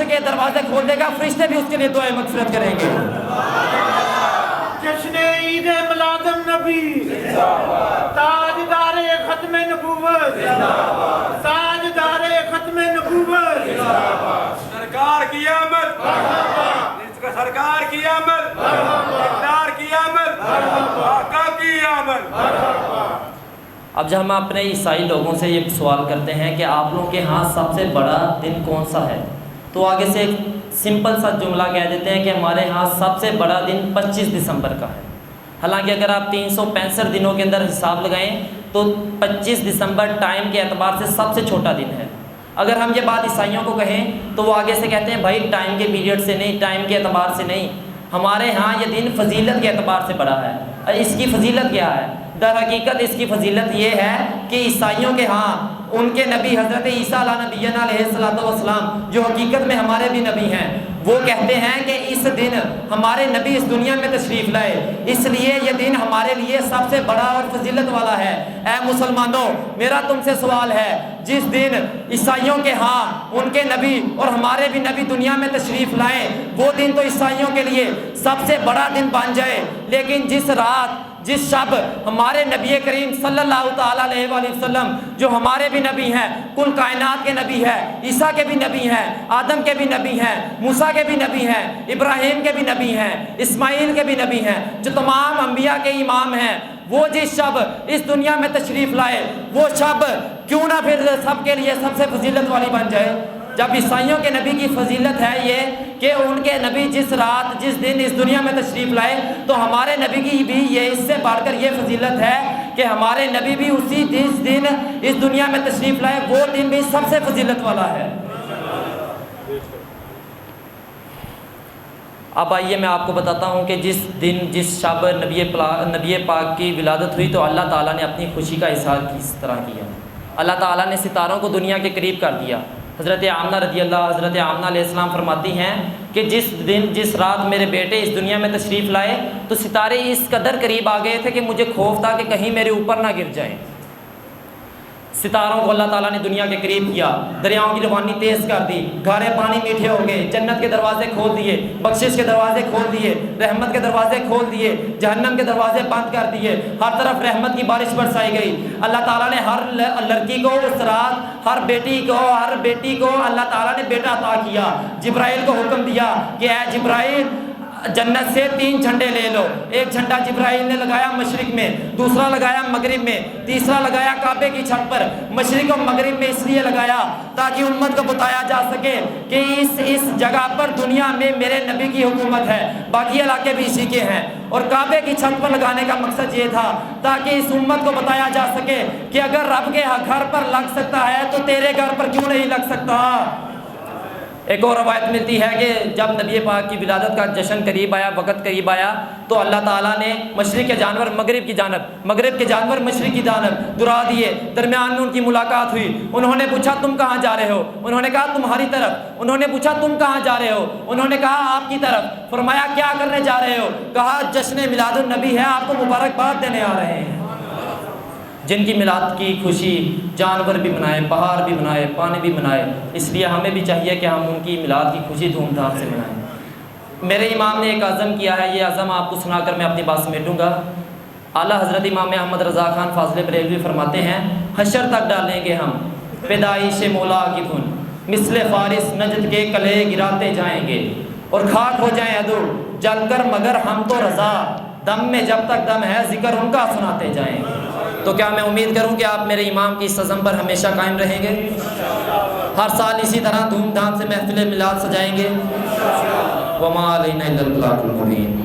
کے دروازے کھول دے گا، فرشتے بھی اس کے لیے دعائیں مغفرت کریں گے۔ جشن عید میلاد النبی، تاجدار ختم نبوت، تاجدار ختم نبوت، سرکار کی آمد، سرکار کی آمد، اقتدار کی آمد، آقا کی آمد۔ اب جب ہم اپنے عیسائی لوگوں سے یہ سوال کرتے ہیں کہ آپ لوگوں کے ہاں سب سے بڑا دن کون سا ہے، تو آگے سے ایک سمپل سا جملہ کہہ دیتے ہیں کہ ہمارے ہاں سب سے بڑا دن 25 دسمبر کا ہے۔ حالانکہ اگر آپ 365 دنوں کے اندر حساب لگائیں تو 25 دسمبر ٹائم کے اعتبار سے سب سے چھوٹا دن ہے۔ اگر ہم یہ بات عیسائیوں کو کہیں تو وہ آگے سے کہتے ہیں بھائی ٹائم کے پیریڈ سے نہیں، ٹائم کے اعتبار سے نہیں، ہمارے ہاں یہ دن فضیلت کے اعتبار سے بڑا ہے۔ اس کی فضیلت کیا ہے؟ در حقیقت اس کی فضیلت یہ ہے کہ عیسائیوں کے ہاں ان کے نبی حضرت عیسیٰ علیہ نبینا علیہ الصلوۃ والسلام، جو حقیقت میں ہمارے بھی نبی ہیں، وہ کہتے ہیں کہ اس دن ہمارے نبی اس دنیا میں تشریف لائے، اس لیے یہ دن ہمارے لیے سب سے بڑا اور فضیلت والا ہے۔ اے مسلمانوں، میرا تم سے سوال ہے، جس دن عیسائیوں کے ہاں ان کے نبی اور ہمارے بھی نبی دنیا میں تشریف لائے، وہ دن تو عیسائیوں کے لیے سب سے بڑا دن بن جائے، لیکن جس رات جس شب ہمارے نبی کریم صلی اللہ تعالیٰ علیہ وآلہ وسلم، جو ہمارے بھی نبی ہیں، کل کائنات کے نبی ہیں، عیسیٰ کے بھی نبی ہیں، آدم کے بھی نبی ہیں، موسیٰ کے بھی نبی ہیں، ابراہیم کے بھی نبی ہیں، اسماعیل کے بھی نبی ہیں، جو تمام انبیاء کے امام ہیں، وہ جس شب اس دنیا میں تشریف لائے، وہ شب کیوں نہ پھر سب کے لیے سب سے فضیلت والی بن جائے؟ جب عیسائیوں کے نبی کی فضیلت ہے یہ کہ ان کے نبی جس رات جس دن اس دنیا میں تشریف لائے، تو ہمارے نبی کی بھی یہ اس سے بڑھ کر یہ فضیلت ہے کہ ہمارے نبی بھی اسی جس دن اس دنیا میں تشریف لائے، وہ دن بھی سب سے فضیلت والا ہے۔ اب آئیے میں آپ کو بتاتا ہوں کہ جس دن جس شب نبی پاک کی ولادت ہوئی تو اللہ تعالیٰ نے اپنی خوشی کا اظہار کس طرح کیا۔ اللہ تعالیٰ نے ستاروں کو دنیا کے قریب کر دیا۔ حضرت آمنہ رضی اللہ حضرت آمنہ علیہ السلام فرماتی ہیں کہ جس رات میرے بیٹے اس دنیا میں تشریف لائے تو ستارے اس قدر قریب آ گئے تھے کہ مجھے خوف تھا کہ کہیں میرے اوپر نہ گر جائیں۔ ستاروں کو اللہ تعالیٰ نے دنیا کے قریب کیا، دریاؤں کی روانی تیز کر دی، گھارے پانی میٹھے ہو گئے، جنت کے دروازے کھول دیے، بخشش کے دروازے کھول دیے، رحمت کے دروازے کھول دیے، جہنم کے دروازے بند کر دیے، ہر طرف رحمت کی بارش برسائی گئی۔ اللہ تعالیٰ نے ہر لڑکی کو اس رات، ہر بیٹی کو اللہ تعالیٰ نے بیٹا عطا کیا۔ جبرائیل کو حکم دیا کہ اے جبرائیل جنت سے 3 جھنڈے لے لو۔ ایک جھنڈا جبرائیل نے لگایا مشرق میں، دوسرا لگایا مغرب میں، تیسرا لگایا کعبے کی چھت پر۔ مشرق اور مغرب میں اس لیے لگایا تاکہ امت کو بتایا جا سکے کہ اس جگہ پر دنیا میں میرے نبی کی حکومت ہے، باقی علاقے بھی اسی کے ہیں۔ اور کعبے کی چھت پر لگانے کا مقصد یہ تھا تاکہ اس امت کو بتایا جا سکے کہ اگر رب کے گھر پر لگ سکتا ہے تو تیرے گھر پر کیوں نہیں لگ سکتا۔ ایک اور روایت ملتی ہے کہ جب نبی پاک کی ولادت کا جشن قریب آیا، وقت قریب آیا، تو اللہ تعالیٰ نے مشرق کے جانور مغرب کی جانب، مغرب کے جانور مشرق کی جانب دورا دیے۔ درمیان میں ان کی ملاقات ہوئی۔ انہوں نے پوچھا تم کہاں جا رہے ہو؟ انہوں نے کہا تمہاری طرف۔ انہوں نے پوچھا تم کہاں جا رہے ہو؟ انہوں نے کہا آپ کی طرف۔ فرمایا کیا کرنے جا رہے ہو؟ کہا جشن میلاد النبی ہے، آپ کو مبارکباد دینے آ رہے ہیں۔ جن کی میلاد کی خوشی جانور بھی منائے، پہاڑ بھی منائے، پانی بھی منائے، اس لیے ہمیں بھی چاہیے کہ ہم ان کی میلاد کی خوشی دھوم دھام سے منائیں۔ میرے امام نے ایک عزم کیا ہے، یہ عزم آپ کو سنا کر میں اپنی بات سمیٹوں گا۔ اعلیٰ حضرت امام احمد رضا خان فاضل بریلوی فرماتے ہیں حشر تک ڈالیں گے ہم پیدائش مولا کی دھن، مثل فارس نجد کے کلے گراتے جائیں گے، اور خاک ہو جائیں عدو جل کر مگر ہم تو رضا، دم میں جب تک دم ہے ذکر ان کا سناتے جائیں گے۔ تو کیا میں امید کروں کہ آپ میرے امام کی اس عزم پر ہمیشہ قائم رہیں گے؟ ہر سال اسی طرح دھوم دھام سے محفل میلاد سجائیں گے؟ وما علینا الا البلاغ المبین۔